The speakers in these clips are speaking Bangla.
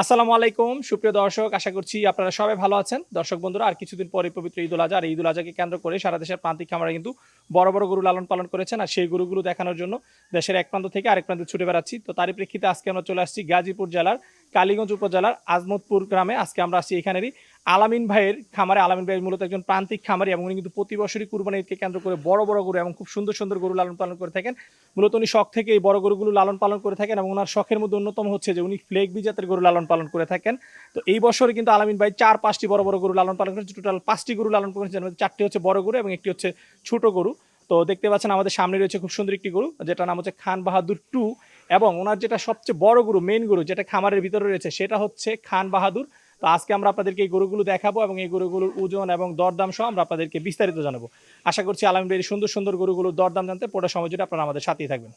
আসসালামু আলাইকুম সুপ্রিয় দর্শক, আশা করছি আপনারা সবাই ভালো আছেন। দর্শক বন্ধুরা, আর কিছুদিন পরে পবিত্র ঈদুল আজহা, আর ঈদুল আজহাকে কেন্দ্র করে সারা দেশের প্রান্তিক খামারে কিন্তু বড় বড় গরু লালন পালন করেছেন, আর সেই গরুগুলো দেখানোর জন্য দেশের এক প্রান্ত থেকে আরেক প্রান্তে ছুটে বেড়াচ্ছি। তো তারই প্রেক্ষিতে আজকে আমরা চলে আসছি গাজীপুর জেলার কালীগঞ্জ উপজেলার আজমতপুর গ্রামে। আজকে আমরা আসছি এখানেরই আলামিন ভাইয়ের খামারে। আলামিন ভাই মূলত একজন প্রান্তিক খামারি এবং উনি কিন্তু প্রতি বছরই কুরবানি ঈদকে কেন্দ্র করে বড় বড় গরু এবং খুব সুন্দর সুন্দর গরু লালন পালন করে থাকেন। মূলত উনি শখ থেকে এই বড় গরুগুলো লালন পালন করে থাকেন এবং ওনার শখের মধ্যে অন্যতম হচ্ছে যে উনি ফ্লেগবি জাতের গরু লালন পালন করে থাকেন। তো এই বছরে কিন্তু আলামিন ভাই 4-5টি বড় বড় গরু লালন পালন করেছে। টোটাল 5টি গরু লালন পালন করেছেন, 4টি হচ্ছে বড় গরু এবং একটি হচ্ছে ছোট গরু। তো দেখতে পাচ্ছেন আমাদের সামনে রয়েছে খুব সুন্দর একটি গরু, যেটা নাম হচ্ছে খান বাহাদুর 2। এবং ওনার যেটা সবচেয়ে বড় গরু, মেইন গরু যেটা খামারের ভিতরে রয়েছে, সেটা হচ্ছে খান বাহাদুর। তো আজকে আমরা আপনাদেরকে এই গরুগুলো দেখাবো এবং এই গরুগুলোর ওজন এবং দরদাম সহ আমরা আপনাদেরকে বিস্তারিত জানাবো। আশা করছি আলামিন ভাইয়ের সুন্দর সুন্দর গরুগুলোর দরদাম জানতে পুরো সময় জুড়ে আপনারা আমাদের সাথেই থাকবেন।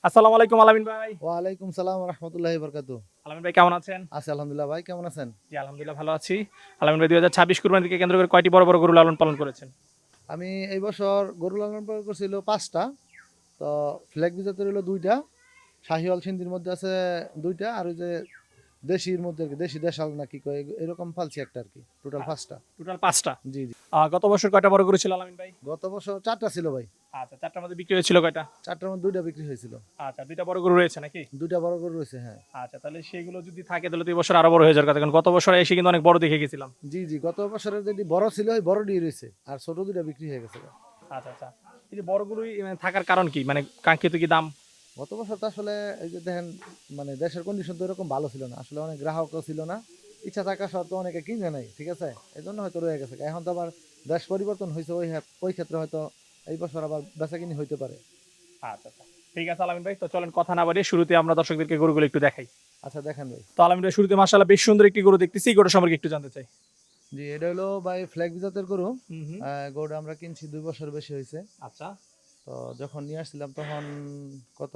আসসালামু আলাইকুম আলামিন ভাই। ওয়ালাইকুম সালাম রহমতুল্লাহি বরকাতু। আলামিন ভাই কেমন আছেন? আছি আলহামদুলিল্লাহ। ভাই কেমন আছেন? জি আলহামদুলিল্লাহ ভালো আছি। আলামিন ভাই 2026 কুরবানিকে কেন্দ্র করে কয়টি বড় বড় গরু লালন পালন করেছেন? আমি এই বছর গরু লালন পালন করছিল 5টা। তো ফ্ল্যাগ জাতের হলো 2টা, শাহিওয়াল সিন্ধির মধ্যে আছে 2টা, আর ওই যে দেশির মধ্যে আর কি, দেশি দেশাল না কি কয় এরকম ফালছি একটা আর কি। টোটাল 5টা। টোটাল 5টা। জি জি। গত বছর কয়টা বড় গরু ছিল আলামিন ভাই? গত বছর 4টা ছিল ভাই। আচ্ছা, 4টার মধ্যে বিক্রি হয়েছিল কয়টা? 4টার মধ্যে 2টা বিক্রি হয়েছিল। আচ্ছা, 2টা বড় গরু রয়েছে নাকি? 2টা বড় গরু রয়েছে, হ্যাঁ। আচ্ছা, তাহলে সেগুলো যদি থাকে তাহলে তো এই বছর আরো বড় হয়ে যাওয়ার কথা, কারণ গত বছর এসে কিন্তু অনেক বড় দেখে গেছিলাম। জি জি, গত বছরের যদি বড় ছিল ওই বড় দিয়ে রয়েছে, আর ছোট 2টা বিক্রি হয়ে গেছে। আচ্ছা আচ্ছা, এই যে বড়গুলোই থাকার কারণ কি, মানে কাঙ্ক্ষিত কি দাম? গত বছর তো আসলে এই যে দেখেন, মানে দেশের কন্ডিশন তো এরকম ভালো ছিল না, আসলে অনেক গ্রাহকও ছিল না, ইচ্ছা থাকা সত্ত্বেও অনেকে কিনে নাই, ঠিক আছে, এই জন্য হয়তো রয়ে গেছে। এখন তো আবার দেশ পরিবর্তন হয়েছে, ওই ক্ষেত্রে হয়তো এই বছর আবার বেচাকিনি হইতে পারে। আচ্ছা আচ্ছা, ঠিক আছে আলামিন ভাই, তো চলেন কথা না বাড়িয়ে শুরুতে আমরা দর্শকদেরকে গরুগুলো একটু দেখাই। আচ্ছা দেখেন ভাই। তো আলামিন ভাই, শুরুতে মাশাআল্লাহ বেশ সুন্দর একটি গরু দেখতেছি, এই গরু সম্পর্কে একটু জানতে চাই। জি, এটা হলো ভাই ফ্ল্যাগ জাতের গরু। হুম হুম। গরুটা আমরা কিনছি 2 বছর বেশি হয়েছে। আচ্ছা তো যখন নিয়ে আসছিলাম তখন কত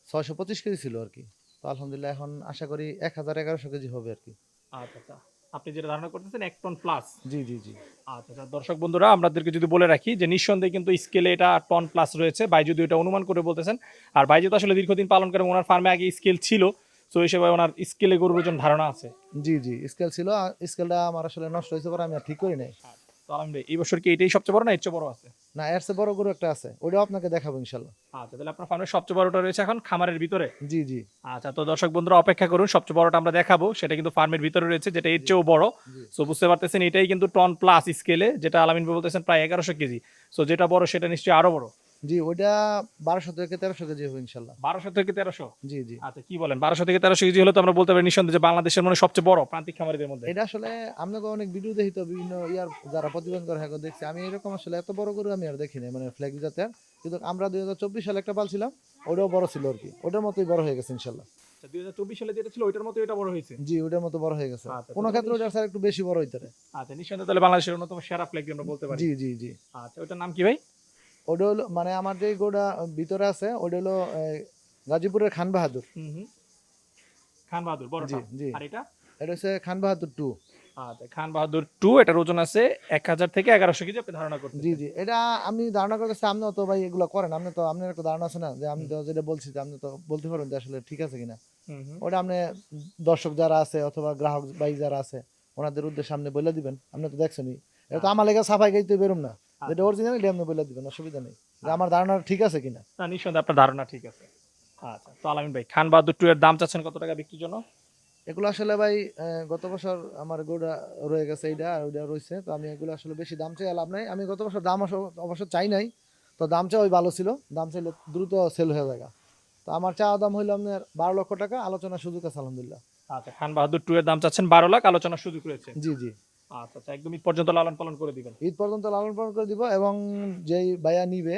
625 কেজি ছিল আর কি। তো আলহামদুলিল্লাহ এখন আশা করি 1000-1100 কেজি হবে আর কি। আচ্ছা আচ্ছা, আপনি যেটা ধারণা করতেছেন 1 টন প্লাস। জি জি জি। আচ্ছা আচ্ছা, দর্শক বন্ধুরা আপনাদেরকে যদি বলে রাখি যে নিঃসন্দেহে কিন্তু স্কেলে এটা টন প্লাস রয়েছে, ভাই যদি এটা অনুমান করে বলতেছেন। আর ভাই যেহেতু আসলে দীর্ঘদিন পালন করেন, ওনার ফার্মে আগে স্কেল ছিল, তো হিসেবে ওনার স্কেলে গরুর ওজন ধারণা আছে। জি জি, স্কেল ছিল, স্কেলটা আমার আসলে নষ্ট হয়েছে পরে আমি আর ঠিক করি নাই। তো আলহামদুলিল্লাহ ভাই, এই বছর কি এটাই সবচেয়ে বড় না এর চেয়ে বড় আছে? না, এর চেয়ে বড় গরু একটা আছে, ওইটাও আপনাকে দেখাবো ইনশাল্লাহ। আচ্ছা, তাহলে আপনার ফার্মের সবচেয়ে বড়টা রয়েছে এখন খামারের ভিতরে। জি জি আচ্ছা, তো দর্শক বন্ধুরা অপেক্ষা করুন, সবচেয়ে বড়টা আমরা দেখাবো, সেটা কিন্তু ফার্মের ভিতরে রয়েছে, যেটা এর জি চেয়েও বড়। জি সো বুঝতে পারতেছেন এটাই কিন্তু টন প্লাস স্কেলে, যেটা আলামিন ভাই বলতেছেন প্রায় 1100 কেজি। সো যেটা বড় সেটা নিশ্চয়ই আরো বড়। জি, ওইটা 1200 থেকে 1300 কেজি হবে ইনশাল্লাহ। 1200 থেকে 1300? জি জি। আচ্ছা, কি বলেন, 1200 থেকে 1300 কেজি হলে তো আমরা বলতে পারি নিঃসন্দেহে যে বাংলাদেশের মানে সবচেয়ে বড় প্রান্তিক খামারিদের মধ্যে। এটা আসলে আপনাকে অনেক ভিডিও দেখি তো, বিভিন্ন ইয়ার যারা প্রতিবেদন করে হ্যাঁ দেখছি আমি, এরকম আসলে এত বড় গরু আমি আর দেখি নাই, মানে ফ্ল্যাগ জাতের। কিন্তু আমরা 2024 সালে একটা পালছিলাম, ওটাও বড় ছিল আর কি, ওটার মতোই বড় হয়ে গেছে ইনশাল্লাহ। আচ্ছা, 2024 সালে যেটা ছিল ওইটার মতো এটা বড় হয়েছে? জি, ওটার মতো বড় হয়ে গেছে। আচ্ছা, কোনো ক্ষেত্রে ওটার স্যার একটু বেশি বড় হইতে পারে। আচ্ছা, নিঃসন্দেহে তাহলে বাংলাদেশের অন্যতম সেরা ফ্ল্যাগ আমরা বলতে পারি। জি জি জি। আচ্ছা, ওটার নাম কি ভাই? ওটা হলো মানে আমার যে গরুটা ভিতরে আছে ওটা হলো গাজীপুরের খান বাহাদুর। হুম হুম, খান বাহাদুর জি বড়টা। জি। আর এটা? এটা হচ্ছে খান বাহাদুর 2। আচ্ছা, খান বাহাদুর 2, এটার ওজন আছে 1000 থেকে 1100 কেজি আপনি ধারণা জি করতেছেন। জি, এটা আমি ধারণা করতেছি, আপনিও তো ভাই এগুলো করেন, আপনি তো, আপনার একটা ধারণা আছে না যে আমি তো যেটা বলছি যে আপনি তো বলতে পারবেন যে আসলে ঠিক আছে কিনা। হুম হুম। ওটা আপনি দর্শক যারা আছে অথবা গ্রাহক ভাই যারা আছে ওনাদের উদ্দেশ্যে সামনে বলে দিবেন, আপনি তো দেখছেনই। এটা তো আমার লেগে সাফাই গাইতে বেরোম না, যেটা আচ্ছা। অরিজিনাল এটা আপনি বলে দিবেন, অসুবিধা নেই, যে আমার ধারণা ঠিক আছে কিনা। না, নিঃসন্দেহে আপনার ধারণা ঠিক আছে। আচ্ছা, তো আলামিন ভাই, খান বাহাদুর 2 এর দাম চাচ্ছেন কত টাকা বিক্রির জন্য? এগুলো আসলে ভাই গত বছর আমার গরুটা রয়ে গেছে, এইটা আর ওইটা রয়েছে, তো আমি এগুলো আসলে বেশি দাম চাই লাভ নাই। আমি গত বছর দাম অবশ্য চাই নাই, তো দাম চাই ওই ভালো ছিল, দাম চাইলে দ্রুত সেল হয়ে যায়। তো আমার চাওয়া দাম হইলো আপনার 12 লক্ষ টাকা, আলোচনার সুযোগ আছে আলহামদুলিল্লাহ। আচ্ছা, খান বাহাদুর 2 এর দাম চাচ্ছেন 12 লাখ, আলোচনার সুযোগ রয়েছে। জি জি। আচ্ছা আচ্ছা, একদম ঈদ পর্যন্ত লালন পালন করে দিবেন। ঈদ পর্যন্ত লালন পালন করে দিব, এবং যেই ভাইয়া নিবে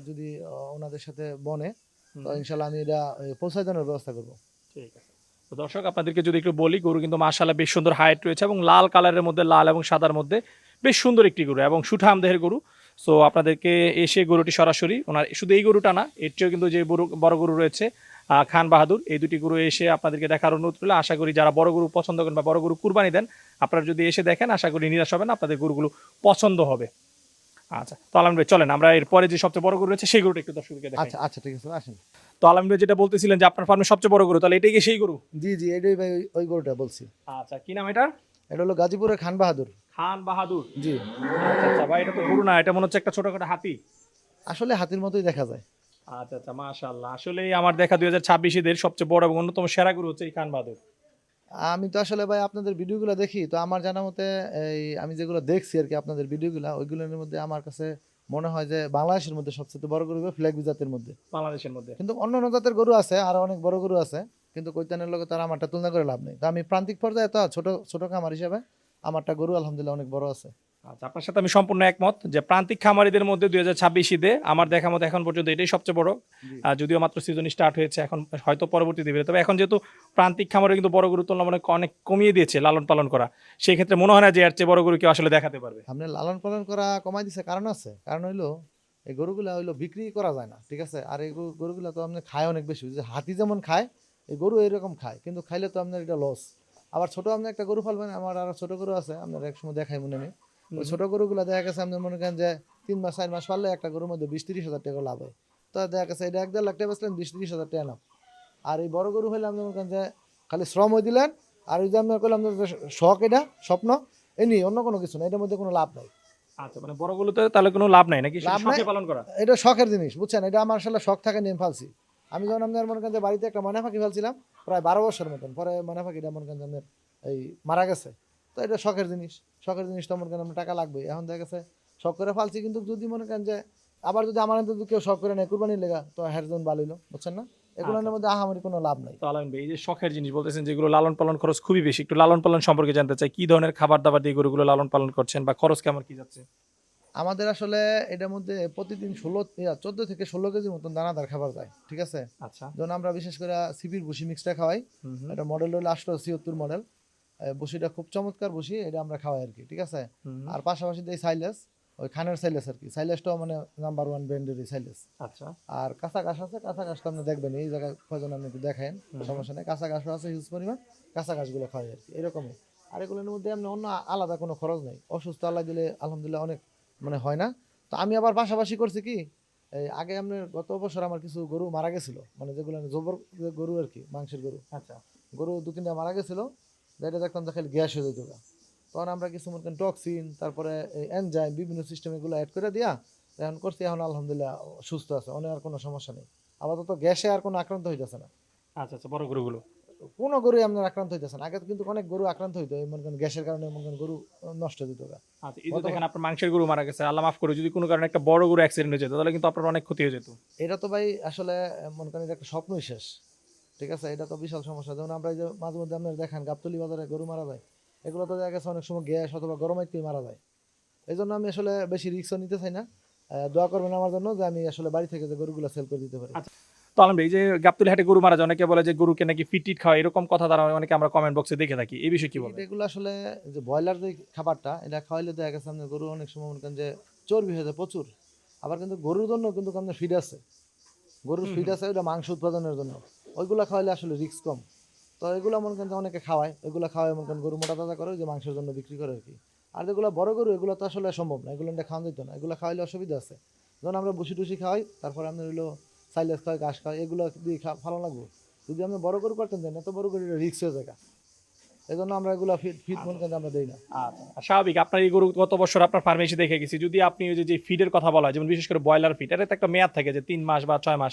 যদি ওনাদের সাথে বনে, হুম তো হুম, ইনশাল্লাহ আমি এটা পৌঁছায় দেওয়ার ব্যবস্থা করবো। ঠিক আছে। তো দর্শক আপনাদেরকে যদি একটু বলি, গরু কিন্তু মাশাআল্লাহ বেশ সুন্দর হাইট রয়েছে এবং লাল কালারের মধ্যে, লাল এবং সাদার মধ্যে বেশ সুন্দর একটি গরু এবং সুঠাম দেহের গরু। সো আপনাদেরকে এসে গরুটি সরাসরি ওনার, শুধু এই গরুটা না, এর চেয়েও কিন্তু যে বড় গরু রয়েছে খান বাহাদুর, এই দুটি গরু এসে আপনাদেরকে দেখার অনুরোধ করলে, আশা করি যারা বড় গরু পছন্দ করেন বা বড় গরু কুরবানি দেন, আপনারা যদি এসে দেখেন আশা করি নিরাশ হবেন, আপনাদের গরুগুলো পছন্দ হবে। আচ্ছা, তো আলহামদুলিল্লাহ চলেন আমরা এরপরে যে সবচেয়ে বড় গরু রয়েছে সেই গরুটা একটু দর্শকদেরকে দেখাই। আচ্ছা আচ্ছা, ঠিক আছে, আসেন। তো আলম ভাই যেটা বলতেছিলেন যে আপনার ফার্মে সবচেয়ে বড় গরু, তাহলে এটাই কি সেই গরু? জি জি, এটাই ভাই ওই গরুটা বলছি। আচ্ছা, কি নাম এটা? এটা হলো গাজীপুরের খান বাহাদুর। খান বাহাদুর। জি, আচ্ছা আচ্ছা ভাই, এটা তো গরু না, এটা মনে হচ্ছে একটা ছোটখাটো হাতি। আসলে হাতির মতোই দেখা যায়। আচ্ছা আচ্ছা, মাশাআল্লাহ। আসলেই আমার দেখা 2026 সবচেয়ে বড় এবং অন্যতম সেরা গরু হচ্ছে এই খান বাহাদুর। আমি তো আসলে ভাই আপনাদের ভিডিওগুলো দেখি, তো আমার জানা মতে এই আমি যেগুলো দেখছি আর কি আপনাদের ভিডিওগুলো, ওইগুলোর মধ্যে আমার কাছে মনে হয় যে বাংলাদেশের মধ্যে সবচেয়ে বড় গরু ফ্ল্যাগ জাতের মধ্যে। বাংলাদেশের মধ্যে। কিন্তু অন্য অন্য জাতের গরু আছে, আরো অনেক বড় গরু আছে, কিন্তু কৈতানের লোক তারা আমারটা তুলনা করে লাভ নেই। তো আমি প্রান্তিক পর্যায়ে তো ছোট ছোট খামার হিসেবে আমারটা গরু আলহামদুলিল্লাহ অনেক বড় আছে। আচ্ছা, আপনার সাথে আমি সম্পূর্ণ একমত যে প্রান্তিক খামারিদের মধ্যে 2026 ঈদে আমার দেখা মতো এখন পর্যন্ত এটাই সবচেয়ে বড়। জি। যদিও মাত্র সিজন স্টার্ট হয়েছে, এখন হয়তো পরবর্তীতে বেরোবে, তবে এখন যেহেতু প্রান্তিক খামারে কিন্তু বড় গরু তুলনামূলক অনেক কমিয়ে দিয়েছে লালন পালন করা, সেই ক্ষেত্রে মনে হয় না যে এর চেয়ে বড় গরু কেউ আসলে দেখাতে পারবে। আপনি লালন পালন করা কমাই দিছে কারণ আছে, কারণ হইলো এই গরুগুলা হইলো বিক্রি করা যায় না, ঠিক আছে। আর এই গরুগুলা তো আপনি খায় অনেক বেশি, যে হাতি যেমন খায় এই গরু এরকম খায়, কিন্তু খাইলে তো আপনার এটা লস। আবার ছোট আপনি একটা গরু পালবেন, আমার আরো ছোট গরু আছে, আপনার একসময় দেখাই মনে নেই। ওই ছোট গরুগুলা দেখা গেছে আপনি মনে করেন যে 3 মাস 4 মাস পারলে একটা গরুর মধ্যে 20-30 হাজার টাকা লাভ হয়। তো দেখা গেছে এটা 1-1.5 লাখ টাকা বেচলেন, 20-30 হাজার টাকা লাভ। আর এই বড় গরু হইলে আপনি মনে করেন যে খালি শ্রম হয়ে দিলেন, আর ওই যে আপনার করলাম যে শখ, এটা স্বপ্ন, এ নিয়ে অন্য কোনো কিছু না, এটার মধ্যে কোনো লাভ নাই। আচ্ছা, মানে বড় গরুতে তাহলে কোনো লাভ নাই নাকি, শুধু লাভ নাই, শখে পালন করা? এটা শখের জিনিস, বুঝছেন। এটা আমার আসলে শখ থাকে নিয়ে ফালছি। আমি যখন আপনার মনে করেন যে বাড়িতে একটা ময়না পাখি ফালছিলাম প্রায় 12 বছর মতন, পরে ময়না পাখিটা মনে করেন যে আপনার এই মারা গেছে। তো এটা শখের জিনিস, শখের জিনিস তো মনে করেন আপনার টাকা লাগবে। এখন দেখা গেছে শখ করে ফালছি, কিন্তু যদি মনে করেন যে আবার যদি আমার যদি কেউ শখ করে নেয় কুরবানির লেগা, তো হ্যার জন ভালো হইলো, বুঝছেন না। এগুলোর মধ্যে আহামরি কোনো লাভ নাই। তো আলামিন ভাই, এই যে শখের জিনিস বলতেছেন যেগুলো লালন পালন খরচ খুবই বেশি, একটু লালন পালন সম্পর্কে জানতে চাই। কি ধরনের খাবার দাবার দিয়ে গরুগুলো লালন পালন করছেন বা খরচ কেমন কি যাচ্ছে? আমাদের আসলে এটার মধ্যে প্রতিদিন 14 থেকে 16 কেজির মতন দানাদার খাবার যায়, ঠিক আছে। আচ্ছা। যেমন আমরা বিশেষ করে সিপির ভুসি মিক্সটা খাওয়াই। হুম হুম। এটা মডেল হলো 876 মডেল। বসিটা খুব চমৎকার বসি, এটা আমরা খাওয়াই আর কি, ঠিক আছে। হুম। আর পাশাপাশি দেই সাইলেস, ওই খানের সাইলেস আর কি। সাইলেসটাও মানে নাম্বার 1 ব্র্যান্ডের সাইলেস। আচ্ছা। আর কাঁচা ঘাস আছে, কাঁচা ঘাসটা আপনি দেখবেন এই জায়গায় কয়জন আপনি একটু দেখেন, সমস্যা নেই। কাঁচা ঘাসও আছে হিউজ পরিমাণ, কাঁচা ঘাসগুলো খাওয়াই আর কি, এরকমই। আর এগুলোর মধ্যে আপনি অন্য আলাদা কোনো খরচ নেই। অসুস্থ আল্লাহ দিলে আলহামদুলিল্লাহ অনেক মানে হয় না। তো আমি আবার পাশাপাশি করছি কি, এই আগে আপনার গত বছর আমার কিছু গরু মারা গেছিল, মানে যেগুলো জবর গরু আর কি, মাংসের গরু। আচ্ছা। গরু 2-3টা মারা গেছিল, যেটা দেখতাম যে খালি গ্যাস হয়ে যেত গা। তখন আমরা কিছু মনে করেন টক্সিন, তারপরে এনজাইম, বিভিন্ন সিস্টেম এগুলো অ্যাড করে দিয়া এখন করছি। এখন আলহামদুলিল্লাহ সুস্থ আছে, অনেক আর কোনো সমস্যা নেই। আপাতত গ্যাসে আর কোনো আক্রান্ত হইতেছে না, আচ্ছা আচ্ছা, বড় গরুগুলো। কোনো গরু আপনার আক্রান্ত হইতেছে না। আগে কিন্তু অনেক গরু আক্রান্ত হইতো, এই মনে করেন গ্যাসের কারণে মনে করেন গরু নষ্ট হয়ে যেত গা। আচ্ছা, এই যে দেখেন আপনার মাংসের গরু মারা গেছে, আল্লাহ মাফ করে যদি কোনো কারণে একটা বড় গরু অ্যাক্সিডেন্ট হয়ে যেত, তাহলে কিন্তু আপনার অনেক ক্ষতি হয়ে যেত। এটা তো ভাই আসলে মনে করেন এটা একটা স্বপ্নই শেষ, ঠিক আছে। এটা তো বিশাল সমস্যা। যেমন আমরা এই যে মাঝে মধ্যে আপনার দেখেন গাবতলী বাজারে গরু মারা যায়, এগুলো তো দেখা গেছে অনেক সময় গ্যাস অথবা গরমাইতেই মারা যায়। এই জন্য আমি আসলে বেশি রিস্কও নিতে চাই না। দোয়া করবেন আমার জন্য যে আমি আসলে বাড়ি থেকে যে গরুগুলো সেল করে দিতে পারি। আচ্ছা। তো আলম ভাই, এই যে গাবতলী হাটে গরু মারা যায়, অনেকে বলে যে গরুকে নাকি ফিট খাওয়া, এরকম কথা দ্বারা অনেকে আমরা কমেন্ট বক্সে দেখে থাকি, এই বিষয়ে কি বলবেন? এগুলো আসলে যে ব্রয়লার যে খাবারটা, এটা খাওয়াইলে দেখা গেছে আপনার গরু অনেক সময় মনে করেন যে চর্বি হয়ে যায় প্রচুর। আবার কিন্তু গরুর জন্য কিন্তু আপনার ফিড আছে, গরুর ফিড আছে ওইটা মাংস উৎপাদনের জন্য, ওইগুলো খাওয়াইলে আসলে রিস্ক কম। তো এগুলো মনে করেন যে অনেকে খাওয়ায়, ওইগুলো খাওয়ায় মনে করেন গরু মোটা তাজা করে, ওই যে মাংসের জন্য বিক্রি করে আর কি। আর যেগুলো বড় গরু এগুলো তো আসলে সম্ভব না, এগুলো খাওয়া যেত না, এগুলো খাওয়াইলে অসুবিধা আছে। যেমন আমরা ভুসি টুসি খাওয়াই, তারপরে আপনার হইলো সাইলেস খাওয়াই, ঘাস খাওয়াই, এগুলো দিয়ে ভালো লাগবে। যদি আপনি বড় গরু করতেন দেন, এত বড় গরু রিস্ক হয়ে যায়, এই জন্য আমরা এগুলো ফিট মনে করেন আমরা দিই না। আচ্ছা, আর স্বাভাবিক আপনার এই গরু গত বছর আপনার ফার্মে এসে দেখে গেছি, যদি আপনি ওই যে ফিডের কথা বলা হয়, যেমন বিশেষ করে ব্রয়লার ফিড, এটা তো একটা মেয়াদ থাকে যে 3 মাস বা 6 মাস,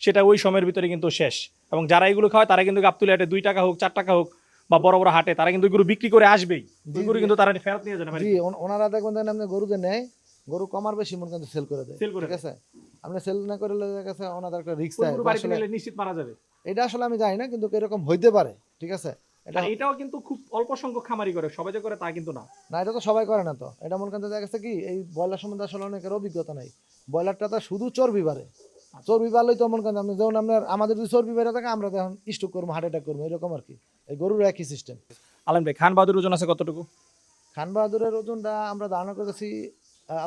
সেটা ওই সময়ের ভিতরে কিন্তু শেষ। এবং যারা এগুলো খাওয়ায় তারা কিন্তু গাবতলী হাটে 2 টাকা হোক 4 টাকা হোক বা বড় বড় হাটে তারা কিন্তু এগুলো বিক্রি করে আসবেই, ওই গরু কিন্তু তারা ফেরত নিয়ে যাবে। জি, ওনারা দেখবেন আপনি গরু যে নেয়, গরু কমার বেশি মনে করেন সেল করে দেয়, সেল করে ঠিক আছে। আপনি সেল না করলে দেখা গেছে ওনাদের একটা রিস্ক ওই থাকে গরু বাড়িতে আসলে। নিলে নিশ্চিত মারা যাবে। এটা আসলে আমি জানি না, কিন্তু এরকম হইতে পারে, ঠিক আছে। এটা আর এটাও কিন্তু খুব অল্প সংখ্যক খামারি করে, সবাই যে করে তা কিন্তু না। না, এটা তো সবাই করে না। তো এটা মনে করেন দেখা গেছে কি, এই ব্রয়লার সম্বন্ধে আসলে অনেকের অভিজ্ঞতা নাই। ব্রয়লারটা তো শুধু চর্বি বাড়ে, চর্বি বাড়লেই তো মনে করেন আপনি যেমন আপনার আমাদের যদি চর্বি বেড়ে থাকে, আমরা তখন স্ট্রোক করবো, হার্ট অ্যাটাক করবো, এরকম আর কি। এই গরুর একই সিস্টেম। আলম ভাই, খান বাহাদুর ওজন আছে কতটুকু? খান বাহাদুরের ওজনটা আমরা ধারণা করেছি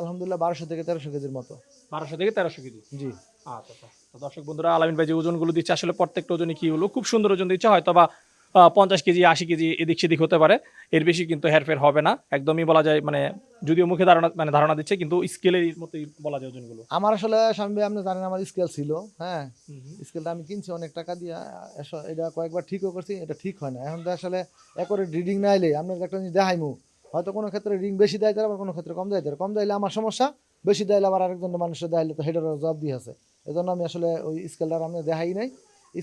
আলহামদুলিল্লাহ 1200 থেকে 1300 কেজির মতো। 1200 থেকে 1300 কেজি। জি। আচ্ছা আচ্ছা। তো দর্শক বন্ধুরা, আলামিন ভাই যে ওজনগুলো দিচ্ছে আসলে প্রত্যেকটা ওজনই কি হলো খুব সুন্দর ওজন দিচ্ছে, হয়তো বা 50 কেজি 80 কেজি এদিক সেদিক হতে পারে, এর বেশি কিন্তু হেরফের হবে না, একদমই বলা যায় মানে যদিও মুখে ধারণা দিচ্ছে কিন্তু স্কেলের মতোই বলা যায় ওজনগুলো। আমার আসলে স্বামী ভাই আপনি জানেন আমার স্কেল ছিল, হ্যাঁ স্কেলটা আমি কিনছি অনেক টাকা দিয়ে, এটা কয়েকবার ঠিকও করছি, এটা ঠিক হয় না। এখন তো আসলে একরে রিডিং না এলে আপনার একটা জিনিস দেখাইমু, হয়তো কোনো ক্ষেত্রে রিডিং বেশি দেয় তার, আবার কোনো ক্ষেত্রে কম দেয় তার। কম দিলে আমার সমস্যা, বেশি দিলে আবার আরেকজন মানুষের দেখাইলে তো হেডার জবাব দিয়ে আছে। এই জন্য আমি আসলে ওই স্কেলটা আপনি দেখাই নাই,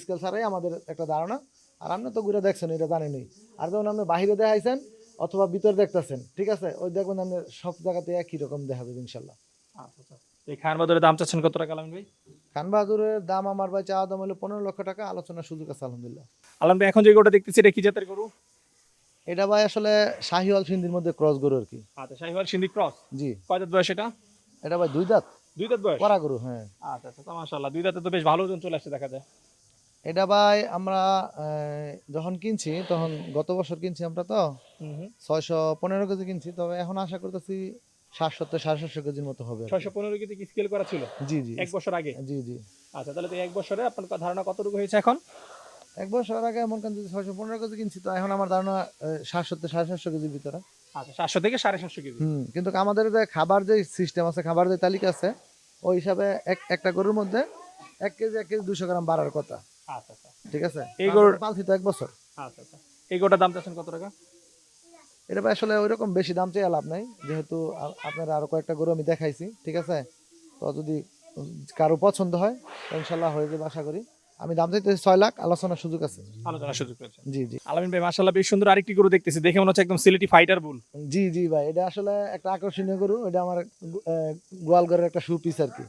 স্কেল ছাড়াই আমাদের একটা ধারণা। আর আপনি তো ঘুরে দেখছেন, এটা জানেনই। আর যখন আপনি বাহিরে দেখাইছেন অথবা ভিতরে দেখতেছেন, ঠিক আছে, ওই দেখবেন আপনি সব জায়গাতে একই রকম দেখাবে ইনশাল্লাহ। আচ্ছা আচ্ছা। এই খান বাদরের দাম চাচ্ছেন কত টাকা আলমিন ভাই? খান বাহাদুরের দাম আমার ভাই চাওয়া দাম হলো 15 লক্ষ টাকা, আলোচনার সুযোগ আছে আলহামদুলিল্লাহ। আলম ভাই এখন যে গরুটা দেখতেছি এটা কি জাতের গরু? এটা ভাই আসলে শাহিওয়াল সিন্ধির মধ্যে ক্রস গরু আর কি। আচ্ছা, শাহিওয়াল সিন্ধি ক্রস। জি। কয় দাঁত বয়স এটা? এটা ভাই দুই দাঁত 2 দাঁত বয়স। করা গরু, হ্যাঁ। আচ্ছা আচ্ছা, তো মাশাআল্লাহ 2 দাঁতে তো বেশ ভালো ওজন চলে আসছে দেখা যায়। এটা ভাই আমরা যখন কিনছি তখন গত বছর কিনছি আমরা, তো 615 কেজি কিনছি, তবে এখন আশা করতেছি 770-750 কেজির মতো হবে আর কি। 615 কেজি কি স্কেল করা ছিল জি জি এক বছর আগে? জি জি। আচ্ছা, তাহলে তো 1 বছরে আপনার ধারণা কতটুকু হয়েছে এখন? এক বছর আগে এমন কেন যদি 615 কেজি কিনছি, তো এখন আমার ধারণা 770-750 কেজির ভিতরে। আচ্ছা, 700 থেকে 750 কেজি। কিন্তু আমাদের যে খাবার যে সিস্টেম আছে, খাবার যে তালিকা আছে, ওই হিসাবে একটা গরুর মধ্যে 1 কেজি 200 গ্রাম বাড়ার কথা। আচ্ছা আচ্ছা। ঠিক আছে, এই গরুর পালছি তো 1 বছর। আচ্ছা আচ্ছা, এই গরুটার দাম চাচ্ছেন কত টাকা? এটা ভাই আসলে ওইরকম বেশি দাম চেয়ে লাভ নাই, যেহেতু আপনারা আরো কয়েকটা গরু আমি দেখাইছি, ঠিক আছে। তো যদি কারো পছন্দ হয় তো ইনশাল্লাহ হয়ে যাবে আশা করি। আমি দাম চাইতেছি 6 লাখ, আলোচনার সুযোগ আছে। আলোচনার সুযোগ রয়েছে। জি জি আলামিন ভাই মাশাআল্লাহ বেশ সুন্দর আরেকটি গরু দেখতেছি, দেখে মনে হচ্ছে একদম সিলেটি ফাইটার বুল। জি জি ভাই, এটা আসলে একটা আকর্ষণীয় গরু, এটা আমার গোয়ালঘরের একটা শু পিস আর কি।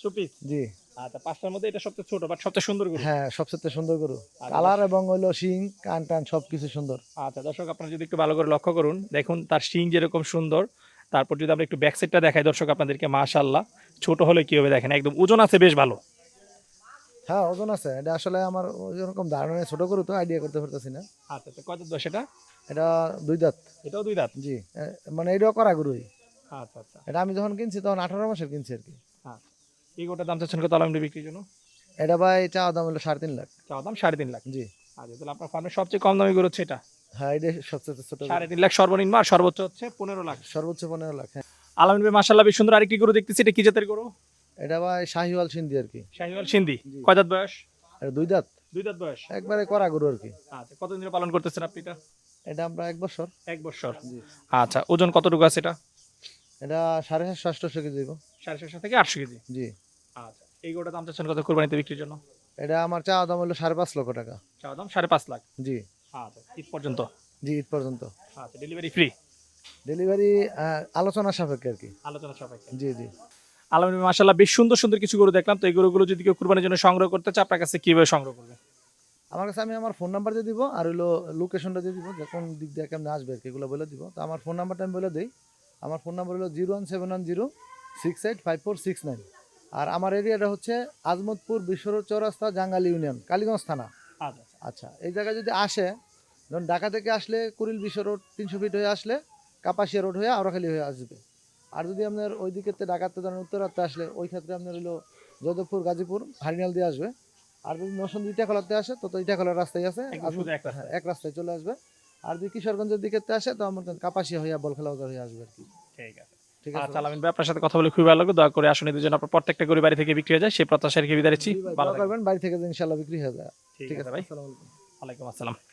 সুপিস। জি। আচ্ছা, পাঁচটার মধ্যে এটা সবচেয়ে ছোট বাট সবচেয়ে সুন্দর গরু। হ্যাঁ, সবচেয়ে সুন্দর গরু, আচ্ছা, কালার এবং হইলো শিং কান টান সবকিছু সুন্দর। আচ্ছা দর্শক, আপনারা যদি একটু ভালো করে লক্ষ্য করুন, দেখুন তার শিং যেরকম সুন্দর, তারপর যদি আমরা একটু ব্যাক সাইডটা দেখাই দর্শক আপনাদেরকে, মাশাআল্লাহ ছোট হলে কি হবে দেখেন, একদম ওজন আছে বেশ ভালো। হ্যাঁ ওজন আছে, এটা আসলে আমার ওইরকম ধারণা নেই, ছোট গরু তো আইডিয়া করতে পারতেছি না। আচ্ছা আচ্ছা, কয় দাঁত বয়স এটা? এটা 2 দাঁত। এটাও 2 দাঁত। জি। মানে এটাও করা গরুই। আচ্ছা আচ্ছা এটা আমি যখন কিনছি তখন 18 মাসের কিনছি আর কি। আচ্ছা। এই গোটার দাম চাচ্ছেন কত আলহামদুলিল্লাহ বিক্রির জন্য? এটা ভাই চাওয়া দাম হলো 3.5 লাখ। চাওয়া দাম 3.5 লাখ। জি। আচ্ছা, তাহলে আপনার ফার্মের সবচেয়ে কম দামি গরু হচ্ছে এটা? হ্যাঁ, এটা সবচেয়ে ছোট গরু। 3.5 লাখ সর্বনিম্ন, আর সর্বোচ্চ হচ্ছে 15 লাখ। সর্বোচ্চ 15 লাখ, হ্যাঁ। আলহামদুলিল্লাহ ভাই মাশাআল্লাহ বেশ সুন্দর আরেকটি গরু দেখতেছি, এটা কি জাতের গরু? এটা ভাই শাহিওয়াল সিন্ধি আর কি। শাহিওয়াল সিন্ধি। জি। কয় দাঁত বয়স? এটা 2 দাঁত। 2 দাঁত বয়স। একবারে করা গরু আর কি। আচ্ছা, কতদিন ধরে পালন করতেছেন আপনি এটা? এটা আমরা 1 বছর। 1 বছর। জি। আচ্ছা, ওজন কতটুকু আছে এটা? এটা 750-800 কেজি দিব। 750 থেকে 800 কেজি। জি। আচ্ছা, এই গরুটার দাম চাচ্ছেন কত কুরবানিতে বিক্রির জন্য? এটা আমার চাওয়া দাম হলো 5.5 লক্ষ টাকা। চাওয়া দাম 5.5 লাখ। জি। আচ্ছা, ঈদ পর্যন্ত? জি, ঈদ পর্যন্ত। আচ্ছা, ডেলিভারি ফ্রি? ডেলিভারি আলোচনা সাপেক্ষে আর কি। আলোচনা সাপেক্ষে। জি জি। আলহামদুলিল্লাহ মাশাআল্লাহ বেশ সুন্দর সুন্দর কিছু গরু দেখলাম, তো এই গরুগুলো যদি কেউ কুরবানির জন্য সংগ্রহ করতে চায় আপনার কাছে কিভাবে সংগ্রহ করবে? আমার কাছে আমি আমার ফোন নাম্বার দিয়ে দিব, আর হইলো লোকেশনটা দিয়ে দিব, যে কোন দিক দিয়ে কেমন আসবে আর কি, এগুলো বলে দিব। তো আমার ফোন নাম্বারটা আমি বলে দিই। আমার ফোন নাম্বার হলো 01710685469। আর আমার এরিয়াটা হচ্ছে আজমতপুর বিশ্বরোড চৌরাস্তা, জাঙ্গালী ইউনিয়ন, কালীগঞ্জ থানা। আচ্ছা আচ্ছা, এই জায়গায় যদি আসে, ধরুন ঢাকা থেকে আসলে কুড়িল বিশ্ব রোড 300 ফিট হয়ে আসলে কাপাসিয়া রোড হয়ে আওড়াখালী হয়ে আসবে। আর যদি আপনার ওই দিকে ঢাকাতে ধরেন উত্তরাতে আসলে, ওই ক্ষেত্রে আপনার হলো যাদবপুর, গাজীপুর, হারিনাল দিয়ে আসবে। আর যদি নরসিংদী ইটাখলাতে আসে তো ইটাখলার রাস্তায় আছে, একদম শুধু এক রাস্তায়। হ্যাঁ, এক রাস্তায় চলে আসবে। আর যদি কিশোরগঞ্জের দিকে আসে তো আমার কাপাসিয়া হইয়া বলখেলা বাজার হয়ে আসবে আর কি। ঠিক আছে। ঠিক আছে আচ্ছা আলমিন ভাই, আপনার সাথে কথা বলে খুবই ভালো লাগলো, দয়া করে আসুন এদের জন্য আপনার প্রত্যেকটা গরু বাড়ি থেকে বিক্রি হয়ে যায় সেই প্রত্যাশা রেখে বিদায় নিচ্ছি। জি ভাই, ভালো দোয়া থাকবেন। করবেন বাড়ি থেকে যে ইনশাল্লাহ বিক্রি হয়ে যায়। ঠিক আছে ভাই। আসসালামু আলাইকুম। ওয়ালাইকুম আসসালাম।